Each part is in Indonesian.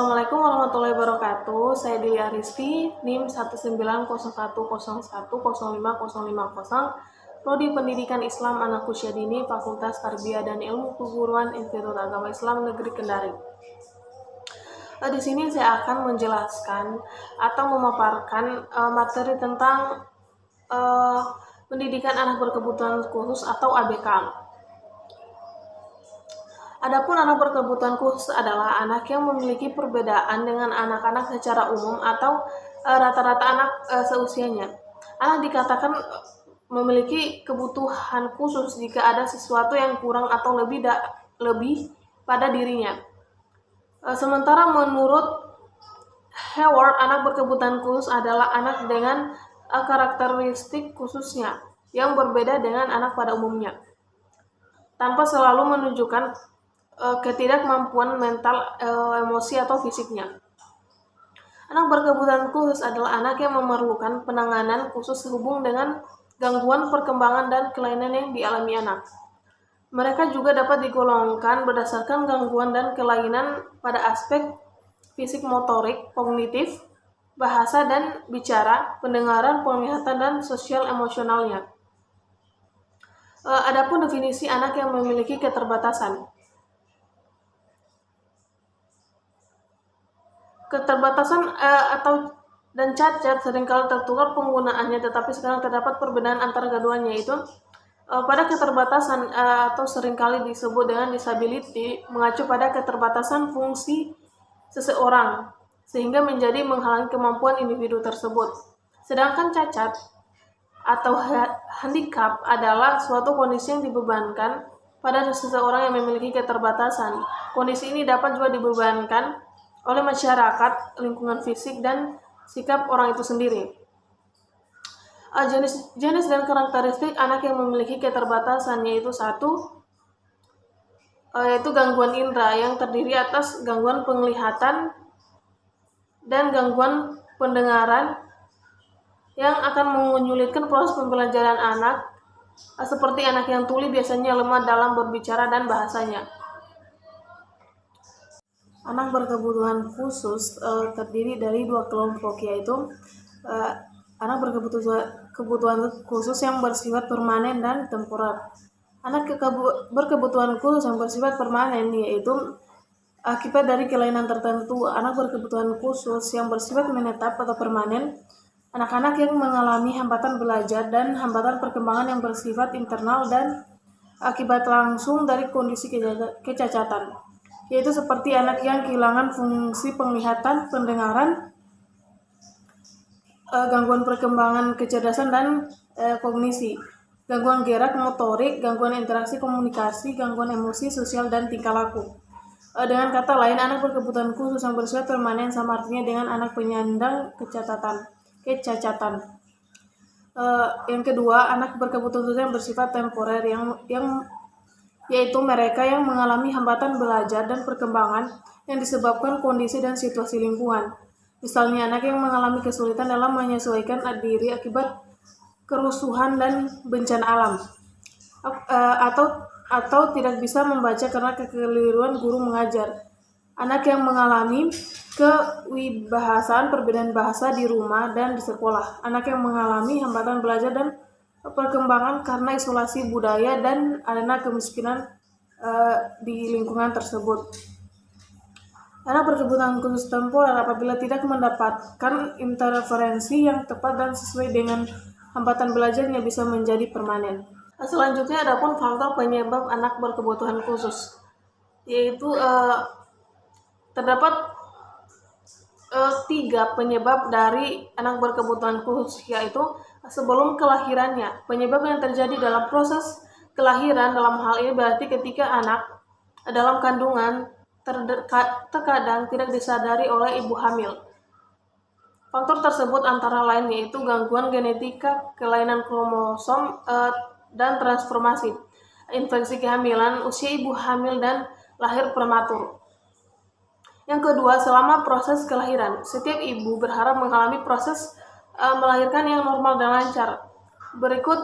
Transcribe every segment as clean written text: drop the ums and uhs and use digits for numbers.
Assalamualaikum warahmatullahi wabarakatuh. Saya Dili Aristi, NIM 19010105050, Prodi Pendidikan Islam Anak Usia Dini, Fakultas Tarbiyah dan Ilmu Keguruan Institut Agama Islam Negeri Kendari. Di sini saya akan menjelaskan atau memaparkan materi tentang pendidikan anak berkebutuhan khusus atau ABK. Adapun anak berkebutuhan khusus adalah anak yang memiliki perbedaan dengan anak-anak secara umum atau rata-rata anak seusianya. Anak dikatakan memiliki kebutuhan khusus jika ada sesuatu yang kurang atau lebih pada dirinya. Sementara menurut Howard, anak berkebutuhan khusus adalah anak dengan karakteristik khususnya yang berbeda dengan anak pada umumnya, tanpa selalu menunjukkan ketidakmampuan mental, emosi, atau fisiknya. Anak berkebutuhan khusus adalah anak yang memerlukan penanganan khusus sehubung dengan gangguan perkembangan dan kelainan yang dialami anak. Mereka juga dapat digolongkan berdasarkan gangguan dan kelainan pada aspek fisik, motorik, kognitif, bahasa dan bicara, pendengaran, penglihatan, dan sosial emosionalnya. Adapun definisi anak yang memiliki keterbatasan. Keterbatasan dan cacat seringkali tertukar penggunaannya, tetapi sekarang terdapat perbedaan antara keduanya, yaitu pada keterbatasan atau seringkali disebut dengan disability mengacu pada keterbatasan fungsi seseorang sehingga menjadi menghalangi kemampuan individu tersebut. Sedangkan cacat atau handicap adalah suatu kondisi yang dibebankan pada seseorang yang memiliki keterbatasan. Kondisi ini dapat juga dibebankan oleh masyarakat, lingkungan fisik, dan sikap orang itu sendiri. Jenis dan karakteristik anak yang memiliki keterbatasan yaitu yaitu gangguan indera yang terdiri atas gangguan penglihatan dan gangguan pendengaran yang akan menyulitkan proses pembelajaran anak, seperti anak yang tuli biasanya lemah dalam berbicara dan bahasanya. Anak berkebutuhan khusus terdiri dari dua kelompok, yaitu anak berkebutuhan khusus yang bersifat permanen dan temporer. Anak berkebutuhan khusus yang bersifat permanen yaitu akibat dari kelainan tertentu. Anak berkebutuhan khusus yang bersifat menetap atau permanen, anak-anak yang mengalami hambatan belajar dan hambatan perkembangan yang bersifat internal dan akibat langsung dari kondisi kecacatan, yaitu seperti anak yang kehilangan fungsi penglihatan, pendengaran, gangguan perkembangan kecerdasan dan kognisi, gangguan gerak motorik, gangguan interaksi komunikasi, gangguan emosi, sosial, dan tingkah laku. Dengan kata lain, anak berkebutuhan khusus yang bersifat permanen sama artinya dengan anak penyandang kecacatan. Yang kedua, anak berkebutuhan khusus yang bersifat temporer yaitu mereka yang mengalami hambatan belajar dan perkembangan yang disebabkan kondisi dan situasi lingkungan. Misalnya anak yang mengalami kesulitan dalam menyesuaikan diri akibat kerusuhan dan bencana alam, atau tidak bisa membaca karena kekeliruan guru mengajar. Anak yang mengalami kewibahasaan, perbedaan bahasa di rumah dan di sekolah. Anak yang mengalami hambatan belajar dan perkembangan karena isolasi budaya dan adanya kemiskinan di lingkungan tersebut. Anak berkebutuhan khusus temporer apabila tidak mendapatkan interferensi yang tepat dan sesuai dengan hambatan belajarnya bisa menjadi permanen. Selanjutnya adapun faktor penyebab anak berkebutuhan khusus, yaitu terdapat 3 penyebab dari anak berkebutuhan khusus, yaitu sebelum kelahirannya. Penyebab yang terjadi dalam proses kelahiran dalam hal ini berarti ketika anak dalam kandungan terkadang tidak disadari oleh ibu hamil. Faktor tersebut antara lain yaitu gangguan genetika, kelainan kromosom, dan transformasi, infeksi kehamilan, usia ibu hamil, dan lahir prematur. Yang kedua, selama proses kelahiran, setiap ibu berharap mengalami proses melahirkan yang normal dan lancar. Berikut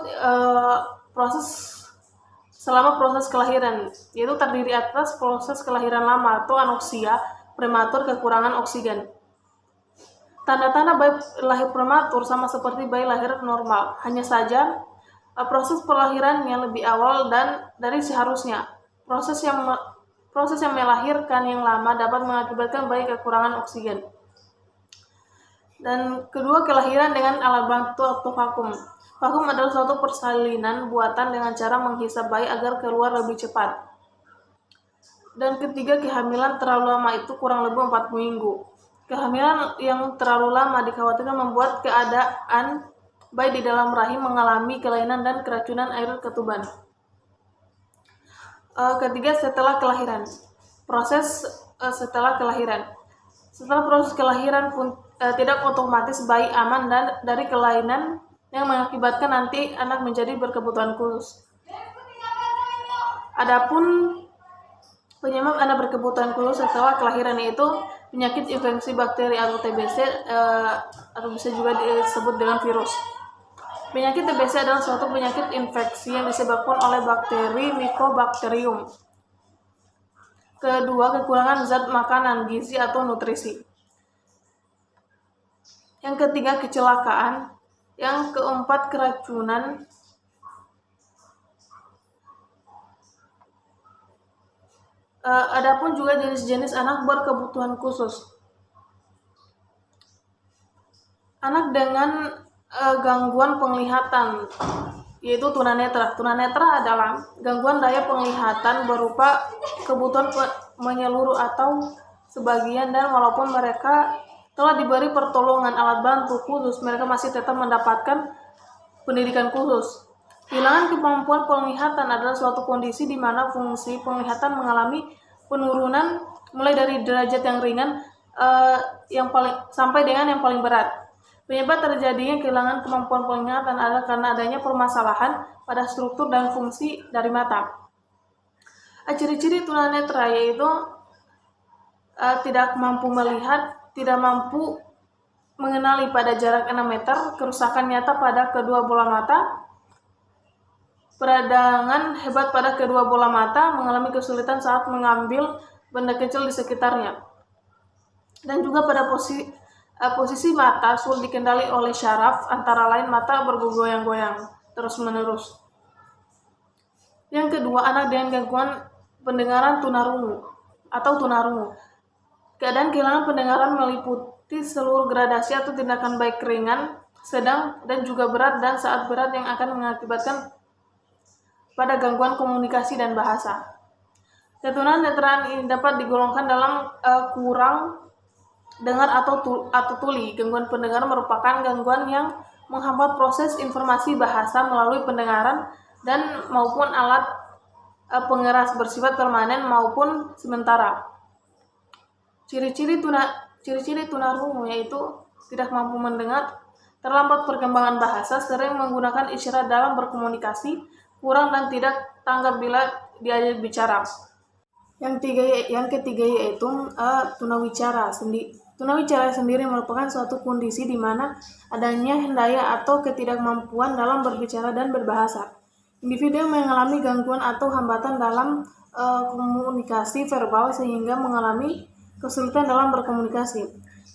selama proses kelahiran, yaitu terdiri atas proses kelahiran lama atau anoksia, prematur kekurangan oksigen. Tanda-tanda bayi lahir prematur sama seperti bayi lahir normal, hanya saja proses pelahirannya lebih awal dan dari seharusnya. Proses yang melahirkan yang lama dapat mengakibatkan bayi kekurangan oksigen. Dan kedua, kelahiran dengan alat bantu atau vakum. Vakum adalah suatu persalinan buatan dengan cara menghisap bayi agar keluar lebih cepat. Dan ketiga, kehamilan terlalu lama, itu kurang lebih 4 minggu. Kehamilan yang terlalu lama dikhawatirkan membuat keadaan bayi di dalam rahim mengalami kelainan dan keracunan air ketuban. Ketiga, setelah kelahiran. Proses setelah kelahiran. Setelah proses kelahiran pun tidak otomatis bayi aman dan dari kelainan yang mengakibatkan nanti anak menjadi berkebutuhan khusus. Adapun penyebab anak berkebutuhan khusus setelah kelahiran yaitu penyakit infeksi bakteri atau TBC atau bisa juga disebut dengan virus. Penyakit TBC adalah suatu penyakit infeksi yang disebabkan oleh bakteri Mycobacterium. Kedua, kekurangan zat makanan, gizi atau nutrisi. Yang ketiga, kecelakaan. Yang keempat, keracunan. Adapun juga jenis-jenis anak berkebutuhan khusus. Anak dengan gangguan penglihatan, yaitu tunanetra. Tunanetra adalah gangguan daya penglihatan berupa kebutuhan menyeluruh atau sebagian, dan walaupun mereka telah diberi pertolongan alat bantu khusus, mereka masih tetap mendapatkan pendidikan khusus. Kehilangan kemampuan penglihatan adalah suatu kondisi di mana fungsi penglihatan mengalami penurunan mulai dari derajat yang ringan sampai dengan yang paling berat. Penyebab terjadinya kehilangan kemampuan penglihatan adalah karena adanya permasalahan pada struktur dan fungsi dari mata. Ciri-ciri tunanetra yaitu tidak mampu melihat, tidak mampu mengenali pada jarak 6 meter, kerusakan nyata pada kedua bola mata, peradangan hebat pada kedua bola mata, mengalami kesulitan saat mengambil benda kecil di sekitarnya, dan juga pada posisi mata sulit dikendali oleh syaraf, antara lain mata bergoyang-goyang terus-menerus. Yang kedua, anak dengan gangguan pendengaran tunarungu atau tunarungu. Keadaan kehilangan pendengaran meliputi seluruh gradasi atau tindakan baik ringan, sedang, dan juga berat, dan saat berat yang akan mengakibatkan pada gangguan komunikasi dan bahasa. Ketunanetraan ini dapat digolongkan dalam kurang dengar atau tuli. Gangguan pendengaran merupakan gangguan yang menghambat proses informasi bahasa melalui pendengaran dan maupun alat pengeras bersifat permanen maupun sementara. Ciri-ciri tunarungu yaitu tidak mampu mendengar, terlambat perkembangan bahasa, sering menggunakan isyarat dalam berkomunikasi, kurang dan tidak tanggap bila diajak bicara. Yang ketiga yaitu tunawicara. Tunawicara sendiri merupakan suatu kondisi di mana adanya daya atau ketidakmampuan dalam berbicara dan berbahasa. Individu yang mengalami gangguan atau hambatan dalam komunikasi verbal sehingga mengalami kesulitan dalam berkomunikasi.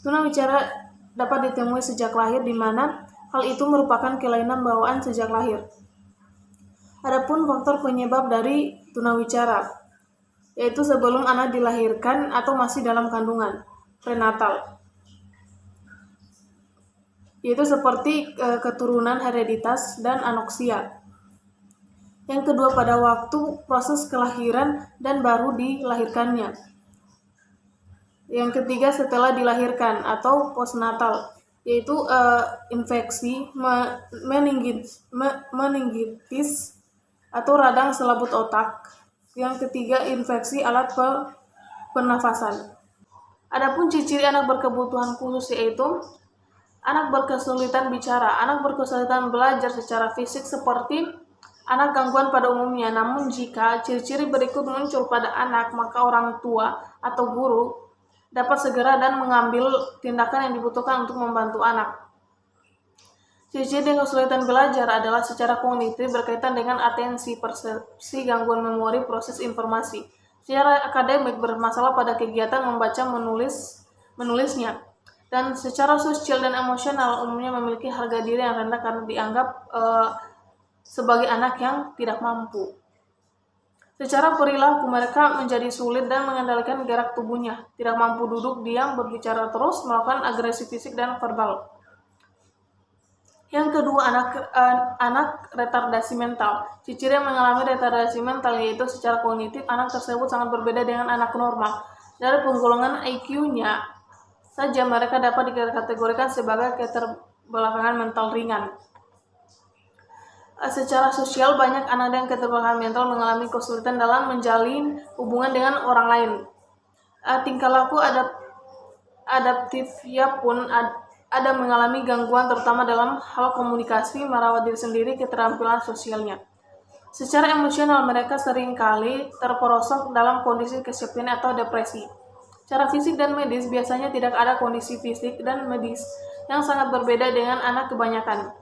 Tunawicara dapat ditemui sejak lahir, di mana hal itu merupakan kelainan bawaan sejak lahir. Adapun faktor penyebab dari tunawicara, yaitu sebelum anak dilahirkan atau masih dalam kandungan, prenatal, yaitu seperti keturunan hereditas dan anoksia. Yang kedua, pada waktu proses kelahiran dan baru dilahirkannya. Yang ketiga, setelah dilahirkan atau postnatal, yaitu infeksi meningitis atau radang selaput otak. Yang ketiga, infeksi alat pernafasan. Adapun ciri-ciri anak berkebutuhan khusus yaitu anak berkesulitan bicara, anak berkesulitan belajar secara fisik seperti anak gangguan pada umumnya. Namun jika ciri-ciri berikut muncul pada anak, maka orang tua atau guru dapat segera dan mengambil tindakan yang dibutuhkan untuk membantu anak. Ciri-ciri kesulitan belajar adalah secara kognitif berkaitan dengan atensi, persepsi, gangguan memori, proses informasi. secara akademik bermasalah pada kegiatan membaca menulisnya, dan secara sosial dan emosional umumnya memiliki harga diri yang rendah karena dianggap sebagai anak yang tidak mampu. Secara perilaku mereka menjadi sulit dan mengendalikan gerak tubuhnya, tidak mampu duduk diam, berbicara terus, melakukan agresi fisik dan verbal. Yang kedua, anak retardasi mental. Ciri yang mengalami retardasi mental yaitu secara kognitif anak tersebut sangat berbeda dengan anak normal. Dari penggolongan IQ-nya saja mereka dapat dikategorikan sebagai keterbelakangan mental ringan. Secara sosial, banyak anak dengan keterbelakangan mental mengalami kesulitan dalam menjalin hubungan dengan orang lain. Tingkah laku adaptifnya pun ada mengalami gangguan, terutama dalam hal komunikasi, merawat diri sendiri, keterampilan sosialnya. Secara emosional, mereka seringkali terperosok dalam kondisi kesepian atau depresi. Secara fisik dan medis, biasanya tidak ada kondisi fisik dan medis yang sangat berbeda dengan anak kebanyakan.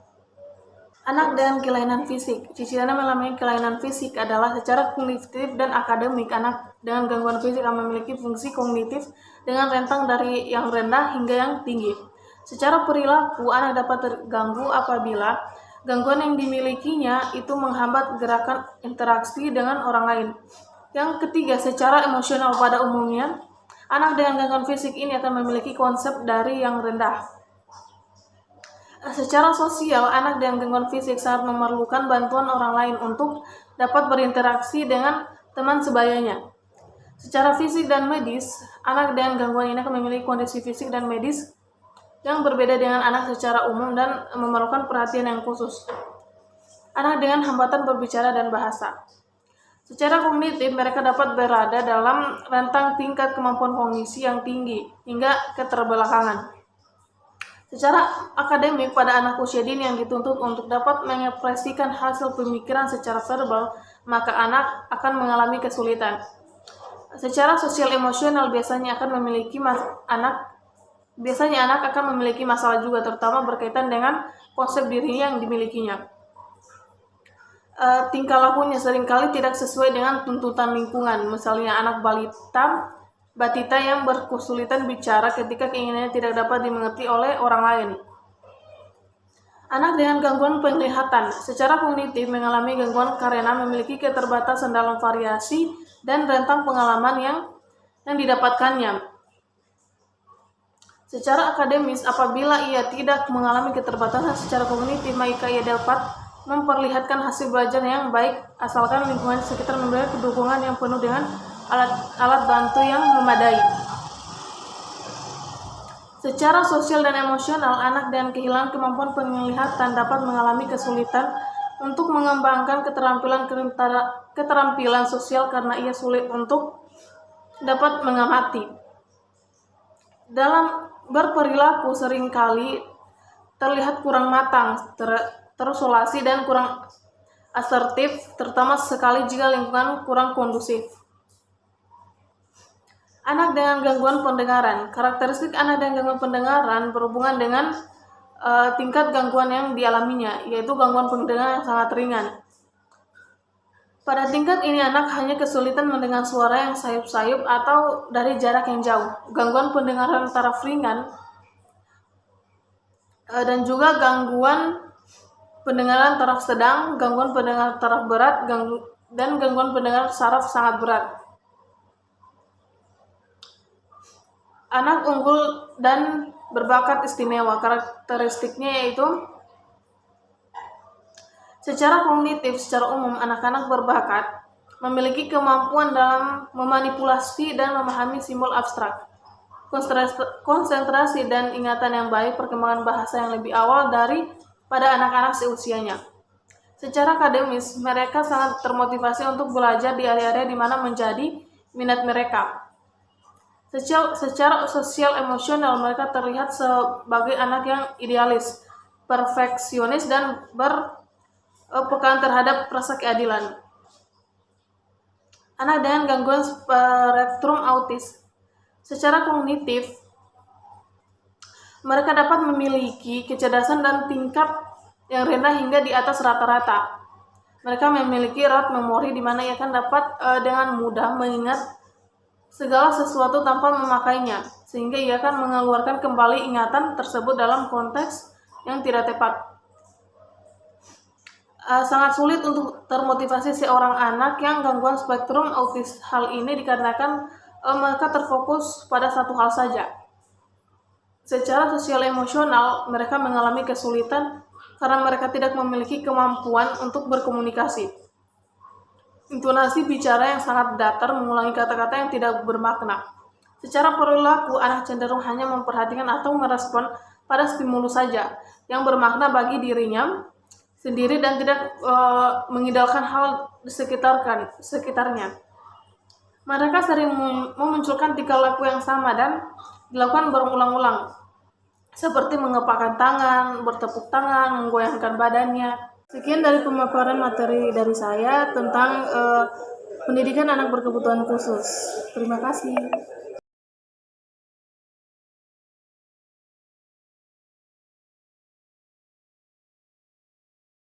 Anak dengan kelainan fisik. Ciri-cirinya mengalami kelainan fisik adalah secara kognitif dan akademik. Anak dengan gangguan fisik akan memiliki fungsi kognitif dengan rentang dari yang rendah hingga yang tinggi. Secara perilaku, anak dapat terganggu apabila gangguan yang dimilikinya itu menghambat gerakan interaksi dengan orang lain. Yang ketiga, secara emosional pada umumnya, anak dengan gangguan fisik ini akan memiliki konsep dari yang rendah. Secara sosial, anak dengan gangguan fisik sangat memerlukan bantuan orang lain untuk dapat berinteraksi dengan teman sebayanya. Secara fisik dan medis, anak dengan gangguan ini akan memiliki kondisi fisik dan medis yang berbeda dengan anak secara umum dan memerlukan perhatian yang khusus. Anak dengan hambatan berbicara dan bahasa. Secara kognitif, mereka dapat berada dalam rentang tingkat kemampuan kognisi yang tinggi hingga keterbelakangan. Secara akademik, pada anak usia dini yang dituntut untuk dapat mengekspresikan hasil pemikiran secara verbal, maka anak akan mengalami kesulitan. Secara sosial emosional, biasanya anak akan memiliki masalah juga, terutama berkaitan dengan konsep dirinya yang dimilikinya. Tingkah lakunya seringkali tidak sesuai dengan tuntutan lingkungan, misalnya anak batita yang berkesulitan bicara ketika keinginannya tidak dapat dimengerti oleh orang lain. Anak dengan gangguan penglihatan secara kognitif mengalami gangguan karena memiliki keterbatasan dalam variasi dan rentang pengalaman yang didapatkannya. Secara akademis, apabila ia tidak mengalami keterbatasan secara kognitif, maka ia dapat memperlihatkan hasil belajar yang baik asalkan lingkungan sekitar memberikan dukungan yang penuh dengan alat bantu yang memadai. Secara sosial dan emosional, anak dengan kehilangan kemampuan penglihatan dapat mengalami kesulitan untuk mengembangkan keterampilan sosial karena ia sulit untuk dapat mengamati. Dalam berperilaku seringkali terlihat kurang matang, terisolasi dan kurang asertif, terutama sekali jika lingkungan kurang kondusif. Anak dengan gangguan pendengaran. Karakteristik anak dengan gangguan pendengaran berhubungan dengan tingkat gangguan yang dialaminya, yaitu gangguan pendengaran yang sangat ringan. Pada tingkat ini, anak hanya kesulitan mendengar suara yang sayup-sayup atau dari jarak yang jauh. Gangguan pendengaran taraf ringan dan juga gangguan pendengaran taraf sedang, gangguan pendengaran taraf berat, dan gangguan pendengaran saraf sangat berat. Anak unggul dan berbakat istimewa. Karakteristiknya yaitu secara kognitif, secara umum anak-anak berbakat memiliki kemampuan dalam memanipulasi dan memahami simbol abstrak, konsentrasi dan ingatan yang baik, perkembangan bahasa yang lebih awal pada anak-anak seusianya. Secara akademis, mereka sangat termotivasi untuk belajar di area-area di mana menjadi minat mereka. Secara sosial emosional, mereka terlihat sebagai anak yang idealis, perfeksionis, dan berpegang terhadap rasa keadilan. Anak dengan gangguan spektrum autis. Secara kognitif, mereka dapat memiliki kecerdasan dan tingkat yang rendah hingga di atas rata-rata. Mereka memiliki rote memori di mana ia akan dapat dengan mudah mengingat segala sesuatu tanpa memakainya, sehingga ia akan mengeluarkan kembali ingatan tersebut dalam konteks yang tidak tepat. Sangat sulit untuk termotivasi seorang anak yang gangguan spektrum autis. Hal ini dikarenakan mereka terfokus pada satu hal saja. Secara sosial emosional, mereka mengalami kesulitan karena mereka tidak memiliki kemampuan untuk berkomunikasi. Intonasi bicara yang sangat datar, mengulangi kata-kata yang tidak bermakna. Secara perilaku, anak cenderung hanya memperhatikan atau merespon pada stimulus saja yang bermakna bagi dirinya sendiri dan tidak mengidalkan hal di sekitarnya. Mereka sering memunculkan tingkah laku yang sama dan dilakukan berulang-ulang, seperti mengepakkan tangan, bertepuk tangan, menggoyangkan badannya. Sekian dari pemaparan materi dari saya tentang pendidikan anak berkebutuhan khusus. Terima kasih.